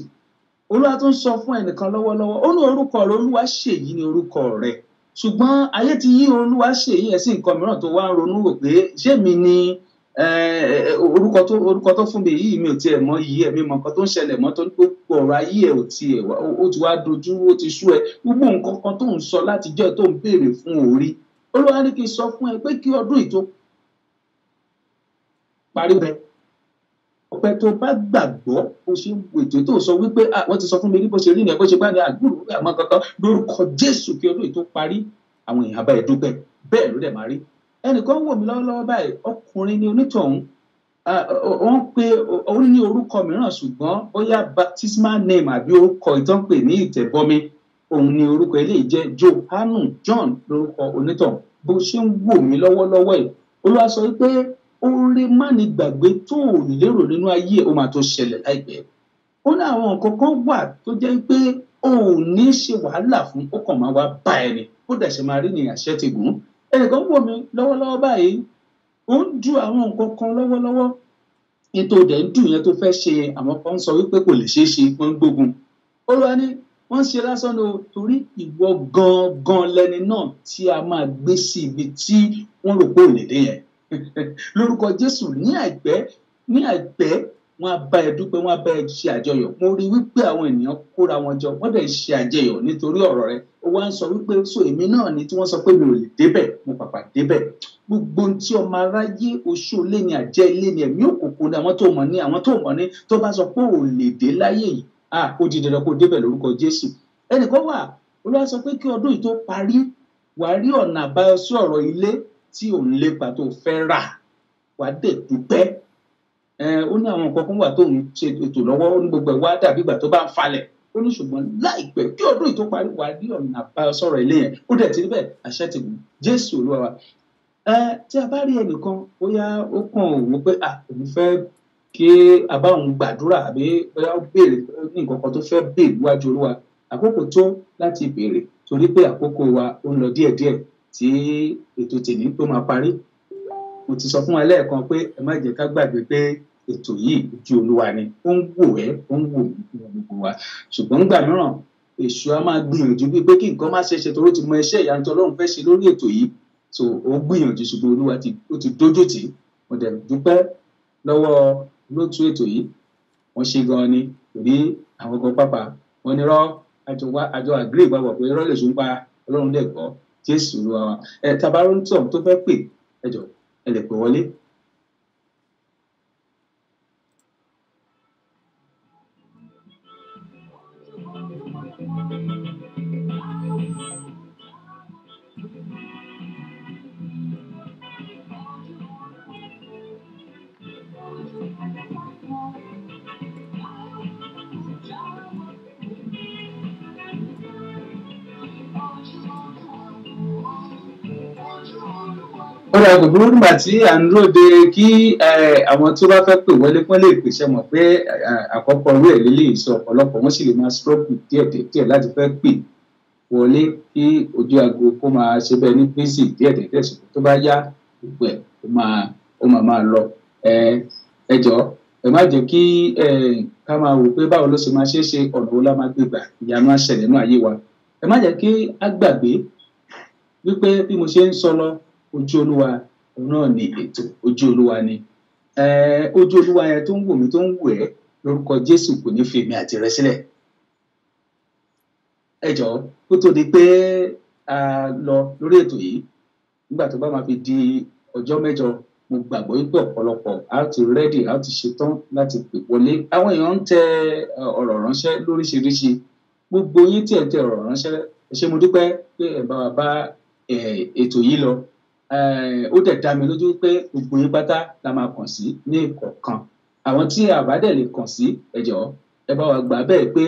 Olúwa tó ń sọ fún ẹnìkan lọ́wọ́lọ́wọ́, ó ní orúkọ rẹ̀ Olúwa ṣèyí ní orúkọ rẹ̀. Ṣùgbọ́n ayé ti yí Olúwa ṣèyí ẹ̀ sí nǹkan mìíràn tó wá ń ronú rò pé ṣé mi ni orúkọ tó fún mi yìí, mi ò tiẹ̀ mọ̀ yìí, ẹ̀mí mọ̀ nǹkan tó ń ṣẹlẹ̀ mọ́, tó ní gbogbo ọ̀rọ̀ ayé ẹ̀ ò tiẹ̀ wá, ó ti wá dojú, ó ti sú ẹ. Gbogbo nǹkan kan tó ń sọ láti jẹ́ tó ń béèrè fún orí. Olúwa ní kí n sọ fún ẹ pé kí ọdún yìí tó parí bẹ́ẹ̀, ọpẹ́ tó bá gbàgbọ́ bó ṣe ń wo ètò tó sọ wípé wọ́n ti sọ fún mi ní bó ṣe rí ni ẹ bó ṣe bá ní àgbúrò àmọ́ kankan lórúkọ Jésù kí ọdún yìí tó parí, àwọn èèyàn bá ẹ dúpẹ́. Bẹ́ẹ̀ ló dẹ̀ máa rí. Ẹnìkan wò mí lọ́wọ́lọ́wọ́ báyìí, ọkùnrin ni onítọ̀hún, wọ́n pe ó ní orúkọ mìíràn ṣùgbọ́n bóyá baptismal name àbí orúkọ ìtọ́npè ní ìtẹ̀bọmi, òun ni orúkọ eléyìí jẹ́ John lórúkọ onítọ̀hún. Bó ṣe ń wò mí lọ́wọ́lọ́wọ́ yìí, Olúwa sọ wípé oore má ní gbàgbé tó ò lérò nínú ayé ó máa tó ṣẹlẹ̀ láìpẹ́. Ó ní àwọn nǹkan kan wà tó jẹ́ pé o ò ní ṣe wàhálà fún, ó kàn máa wá bá ẹni, ó dẹ̀ ṣe máa rí ní àṣẹ ti gùn. Ẹnìkan wò mí lọ́wọ́lọ́wọ́ báyìí, ó ń du àwọn nǹkan kan lọ́wọ́lọ́wọ́, nítorí dẹ̀ ń dùn yẹn tó fẹ́ ṣe, àwọn kan ń sọ wípé kò lè ṣeé ṣe, wọ́n ń gbógun. Olúwa ní wọ́n ń ṣe lásán ni o, torí ìwọ gangan lẹni náà tí a máa gbé sí ibi tí wọ́n rò pé ò lè dé yẹn. Lórúkọ Jésù ní àìpẹ́ wọ́n á bá ẹ dúpẹ́, wọ́n á bá ẹ ṣe àjọyọ̀. Mo rí wípé àwọn ènìyàn kóra wọn jọ, wọ́n dẹ̀ ṣe àjọyọ̀ nítorí ọ̀rọ̀ rẹ. Ó wá ń sọ wípé so èmi náà ni tí wọ́n sọ pé mi ò lè débẹ̀, mo pàpà débẹ̀. Gbogbo ohun tí ọmọ aráyé oṣó lé ní àjẹ́ ilé ní ẹ̀mí òkùnkùn ní àwọn tó mọ̀ ní tó bá sọ pé ò lè dé láyé yìí, ó di dandan kó débẹ̀ lórúkọ Jésù. Ẹnìkan wà, Olúwa sọ pé kí ọdún yìí tó parí, wàá rí ọ̀nà àbáyọ sí ọ̀rọ̀ ilé tí ò ń lépa tó fẹ́ rà, wàá dẹ̀ dúpẹ́. Ó ní àwọn nǹkan kan wà tó ń ṣe ètò lọ́wọ́, ó ní gbogbo ẹ̀ wá dàbí ìgbà tó bá ń falẹ̀. Ó ní ṣùgbọ́n láìpẹ́ kí ọdún yìí tó parí, wàá rí ọ̀nà àbáyọ sọ̀rọ̀ ilé yẹn. Ó dẹ̀ ti rí bẹ́ẹ̀, àṣẹ ti gùn. Jésù Olúwa wa. Tí a bá rí ẹnìkan bóyá ó kàn wò pé òun fẹ́ kí a bá òun gbàdúrà àbí bóyá ó béèrè ní nǹkan kan tó fẹ́ béèrè níwájú Olúwa, àkókò tó láti béèrè torí pé àkókò wa ó ń lọ díẹ̀díẹ̀ tí ètò tèmi tó máa parí. Mo ti sọ fún wa lẹ́ẹ̀kan pé ẹ má jẹ́ ká gbàgbé pé ètò yìí Ojú Olúwa ni, ó ń wò ẹ́, ó ń wò gbogbo wa. Ṣùgbọ́n nígbà mìíràn èṣù á máa gbìyànjú bíi pé kí nǹkan má ṣe ṣe torí ó ti mọ iṣẹ́ ìyanu tí Ọlọ́run fẹ́ ṣe lórí ètò yìí. So ó gbìyànjú ṣùgbọ́n Olúwa ó ti dójú tì í. Mo dẹ̀ dúpẹ́ lọ́wọ́ lótú ètò yìí, wọ́n ṣe gan-an ni, torí àwọn kan pápá wọn ní rọ́ àjọ àgírí ìgbàgbọ́ pé rọ́ lè ṣùn pa Ọlọ́run dẹ̀ gbọ́. Jésù Olúwa wa. Tabarọ́ntọ̀ tó fẹ́ pè ẹ jọ̀ọ́ ẹ lè pè wọlé. ó dà kò burú nígbà tí à ń lóde kí àwọn tó bá fẹ́ pè wọlé pọ́n lè pèsè mọ̀ pé àkọ́kọ́ orí ẹ̀ lélẹ́yìí sọ ọ̀pọ̀lọpọ̀ wọ́n sì lè máa struggle díẹ̀ láti fẹ́ pè wọlé kí ojú aago kó máa ṣe bẹ́ẹ̀ ní bísí díẹ̀ ṣùgbọ́n tó bá yá gbogbo ẹ̀ ó máa lọ. Ẹ jọ̀ọ́ ẹ má jẹ́ kí ká máa wò pé báwo ló ṣe máa ṣe é ṣe ọ̀nà wo la máa gbé gbà ìyanu á ṣẹlẹ̀ nínú ayé wa. Ẹ má jẹ́ kí á gbàgbé wípé bí mo ṣe ń sọ lọ ojú olúwa náà ni ètò ojú olúwa ni. Ojú olúwa yẹn tó ń wò mí tó ń wò ẹ́ lórúkọ Jésù kò ní fi èmi àti rẹ sílẹ̀. Ẹ jọ̀ọ́ kó tó di pé a lọ lórí ètò yìí nígbà tó bá máa fi di ọjọ́ mẹ́jọ mo gbàgbọ́ wípé ọ̀pọ̀lọpọ̀ á ti rẹ́dì á ti ṣetán láti pè wọlé. Àwọn èèyàn ń tẹ ọ̀rọ̀ ránṣẹ́ lóríṣiríṣi. Gbogbo yín tí ẹ tẹ ọ̀rọ̀ ránṣẹ́ ẹ ṣé mo dúpẹ́ pé ẹ bá wa bá ètò yìí lọ. Ó dẹ̀ dá mi lójú pé gbogbo yín pátá la máa kàn sí ní ìkọ̀ọ̀kan. Àwọn tí a bá dẹ̀ lè kàn sí ẹ jọ̀ọ́ ẹ bá wa gbà bẹ́ẹ̀ pé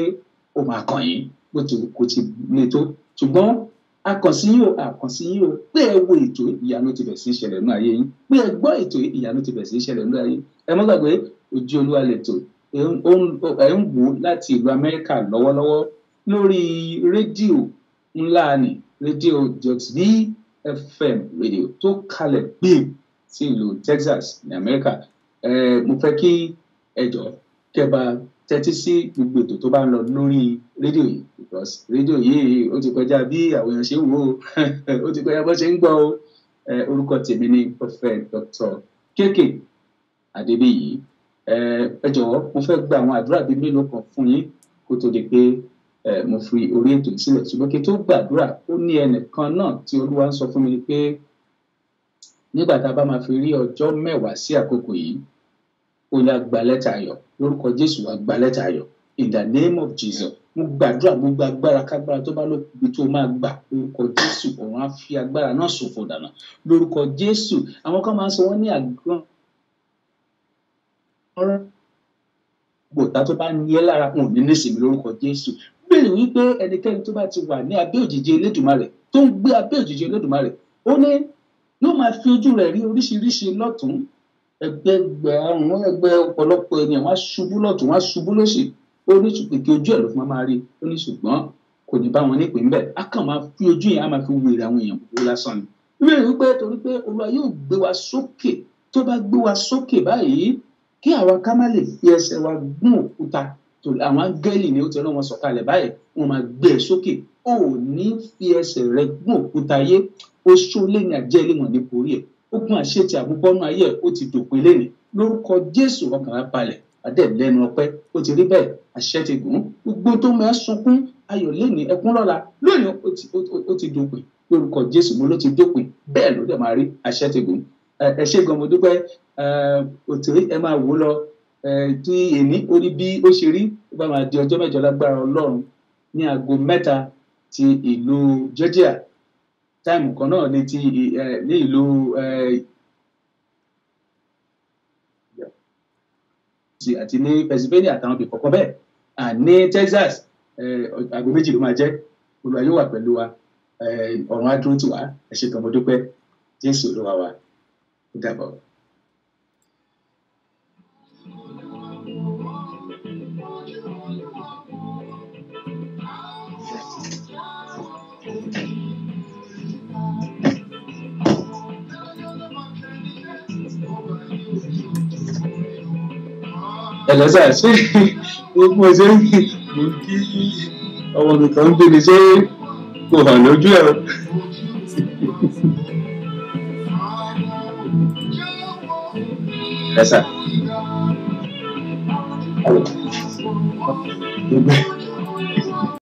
ó máa kàn yín bó ti kò ti le tó. Ṣùgbọ́n àkànsí yín o pé ẹ wo ètò ìyanu ti bẹ̀rẹ̀ sí í ṣẹlẹ̀ nínú ayé yín pé ẹ gbọ́ ètò ìyanu ti bẹ̀rẹ̀ sí í ṣẹlẹ̀ nínú ayé yín. Ẹ má gbàgbé ojú olúwa lètò ẹ ń wò láti ìlú Amẹ́ríkà lọ́wọ́lọ́wọ́ lórí rédíò ńlá ni rédíò Jọ̀tí FM rédíò tó kalẹ̀ gbé sí ìlú Texas ní Amẹ́ríkà. Mo fẹ́ kí ẹ jọ̀ọ́ kẹ́bà tẹ́tí sí gbogbo ètò tó bá ń lọ lórí rédíò yìí because rédíò yìí ó ti kọjá bí àwọn èèyàn ṣe ń wò ó ti kọjá bó ṣe ń gbọ́ o. Orúkọ tèmi ni Prophet Dr. KK Adébíyì. Ẹ jọ̀wọ́ mo fẹ́ gba àwọn àdúrà bíi mélòó kan fún yín kó tó di pé mo fi orí ètò yìí sílẹ̀. Ṣùgbọ́n kí n tó gbàdúrà ó ní ẹnìkan náà tí Olúwa ń sọ fún mi pé nígbà tá a bá máa fi rí ọjọ́ 10 sí àkókò yìí ó yá gba lẹ́tà ayọ̀ lórúkọ Jésù wá gba lẹ́tà ayọ̀ in the name of Jesus. Mo gbàdúrà gbogbo agbára kágbára tó bá lóbi tó máa gbà lórúkọ Jésù ọ̀run á fi agbára náà ṣòfò dànù lórúkọ Jésù. Àwọn kan máa ń sọ wọ́n ní àgbọn gbòtá tó bá ní ẹ́ lára wọn ò ní nísìmí lórúkọ Jésù. Bẹ́ẹ̀ wípé ẹnikẹ́ni tó bá ti wà ní abẹ́ òjìji Elédùmarè tó ń gbé abẹ́ òjìji Elédùmarè ó ní yóò máa fi ojú rẹ̀ rí oríṣiríṣi lọ́tún ẹgbẹ́ ọ̀pọ̀lọpọ̀ ènìyàn wá ṣubú lọ́tún wá ṣubú lósì ó ní kìkì ojú ẹ̀ ló fún máa rí ó ní ṣùgbọ́n kò ní bá wọn nípìn bẹ́ẹ̀ á kàn máa fi ojú yẹn á máa fi wèrè àwọn èèyàn gbogbo lásán ni. Bẹ́ẹ̀ wípé torí pé Olúwa yóò gbé wa sókè tó bá gbé wa sókè báyìí kí àwa ká má lè fi ẹsẹ̀ wa gún òkúta àwọn áńgẹ́lì ni ó ti rán wọn sọ̀kalẹ̀ báyìí wọ́n máa gbé ẹ sókè ó ní fi ẹsẹ̀ rẹ gún òkúta ayé oṣó lẹ́yìn àjẹ́ ilé wọn ní orí ẹ̀ ogun àṣetì àmúbọ́nú ayé ẹ̀ ó ti dòpin lẹ́nìí lórúkọ Jésù ọkàn wa balẹ̀ adé lẹ́nu ọpẹ́ ó ti rí bẹ́ẹ̀ àṣẹ ti gùn gbogbo tó máa sunkún ayọ̀ lẹ́nìí ẹkún lọ́la lónìí ó ti dòpin lórúkọ Jésù mo ló ti dòpin bẹ́ẹ̀ ló dẹ̀ máa rí àṣẹ ti gùn. Ẹ ṣé gan mo dúpẹ́ òtò ẹ máa wò lọ tí èní ó rí bí ó ṣe rí ó bá máa di ọjọ́ mẹ́jọ lágbára Ọlọ́run ní aago 3 ti ìlú Georgia táìmù kan náà ní ti ní ìlú àti ní Pennsylvania àtàwọn ibì kọ̀ọ̀kan bẹ́ẹ̀ ní Texas aago 2 ló máa jẹ́ Olúwa yóò wà pẹ̀lú wa ọ̀run á dúró tì wá ẹ ṣé gan mo dúpẹ́ Jésù Olúwa wa ó dàbọ̀. Ẹlẹ́sà ṣé gbogbo ṣe ń mú kí ọmọ mi kan ń gbé mi ṣé kò hàn lójú ẹ̀. Ẹ̀sà.